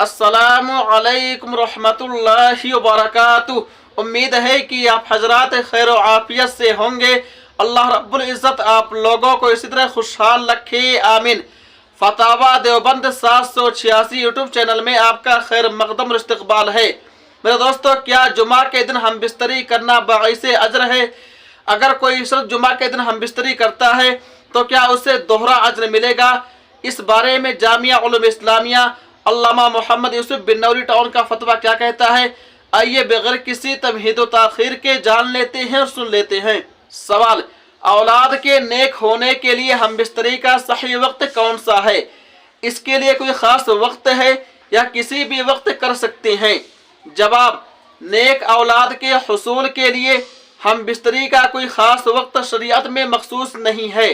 अस्सलामु अलैकुम रहमतुल्लाहि व बरकातुहू। उम्मीद है कि आप हजरात खैर व आफियत से होंगे। अल्लाह रब्बुल इज़्ज़त आप लोगों को इसी तरह खुशहाल रखे, आमीन। फतावा देवबंद 786 यूट्यूब चैनल में आपका खैर मकदम इस्तकबाल है। मेरे दोस्तों, क्या जुमा के दिन हम बिस्तरी करना बाइसे अजर है? अगर कोई शख्स जुमा के दिन हम बिस्तरी करता है तो क्या उसे दोहरा अजर मिलेगा? इस बारे में जामिया उलूम इस्लामिया अल्लामा मोहम्मद यूसुफ बिन नौरी टाउन का फतवा क्या कहता है, आइए बगैर किसी तमहीद व ताखीर के जान लेते हैं और सुन लेते हैं। सवाल, औलाद के नेक होने के लिए हम बिस्तरी का सही वक्त कौन सा है? इसके लिए कोई ख़ास वक्त है या किसी भी वक्त कर सकते हैं? जवाब, नेक औलाद के हुसूल के लिए हम बिस्तरी का कोई ख़ास वक्त शरीयत में मखसूस नहीं है।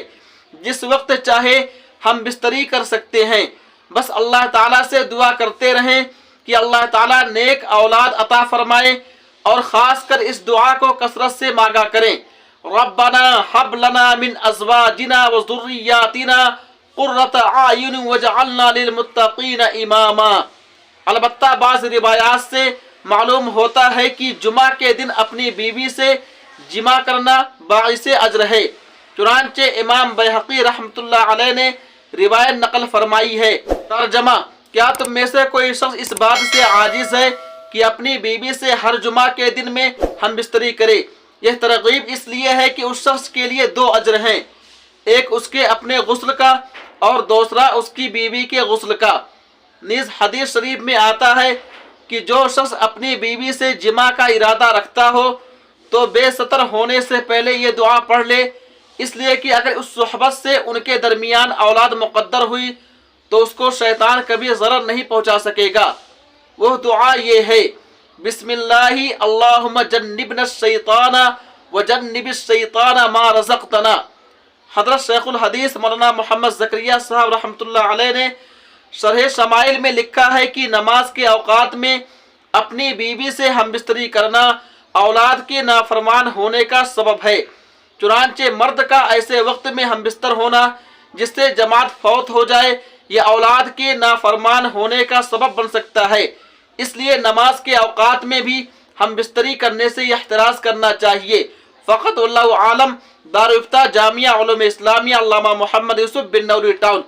जिस वक्त चाहे हम बिस्तरी कर सकते हैं। बस अल्लाह ताला से दुआ करते रहें कि अल्लाह ताला नेक औलाद अता फरमाए और ख़ास कर इस दुआ को कसरत से मांगा करें, रब्बना हब लना मिन अज़वाजिना व ज़ुर्रिय्यातिना क़ुर्रत आयुन वजअलना लिलमुत्तक़ीना इमामा। अलबत्ता बाज़ रिवायात से मालूम होता है कि जुमा के दिन अपनी बीवी से जिमा करना बाइसे अजर है। चुनांचे इमाम बैहक़ी रहमतुल्लाह अलैह ने रिवायत नकल फरमाई है। तर्जमा, क्या तुम में से कोई शख्स इस बात से आजिज है कि अपनी बीवी से हर जुमा के दिन में हम बिस्तरी करे? यह तरगीब इसलिए है कि उस शख्स के लिए दो अजर हैं, एक उसके अपने गुस्ल का और दूसरा उसकी बीवी के गुस्ल का। नीज़ हदीस शरीफ में आता है कि जो शख्स अपनी बीवी से जिमा का इरादा रखता हो तो बेसतर होने से पहले ये दुआ पढ़ ले, इसलिए कि अगर उस सोहबत से उनके दरमियान औलाद मुक़द्दर हुई तो उसको शैतान कभी ज़रर नहीं पहुंचा सकेगा। वह दुआ ये है, बिस्मिल्लाहि अल्लाहुम्मा जन्निबना शैताना व जन्निबिश शैताना मा रज़क़तना। हज़रत शेखुल हदीस मौलाना मोहम्मद ज़करिया साहब रहमतुल्लाह अलैह ने शरह शमाइल में लिखा है कि नमाज के औकात में अपनी बीवी से हम बिस्तरी करना औलाद के नाफरमान होने का सबब है। चुनांचे मर्द का ऐसे वक्त में हम बिस्तर होना जिससे जमात फौत हो जाए यह औलाद के नाफरमान होने का सबब बन सकता है। इसलिए नमाज के औकात में भी हम बिस्तरी करने से एहतराज करना चाहिए। फ़क़त वल्लाहु आलम। दारुल इफ्ता जामिया उलूम इस्लामिया अल्लामा मोहम्मद यूसुफ बिन नौरी टाउन।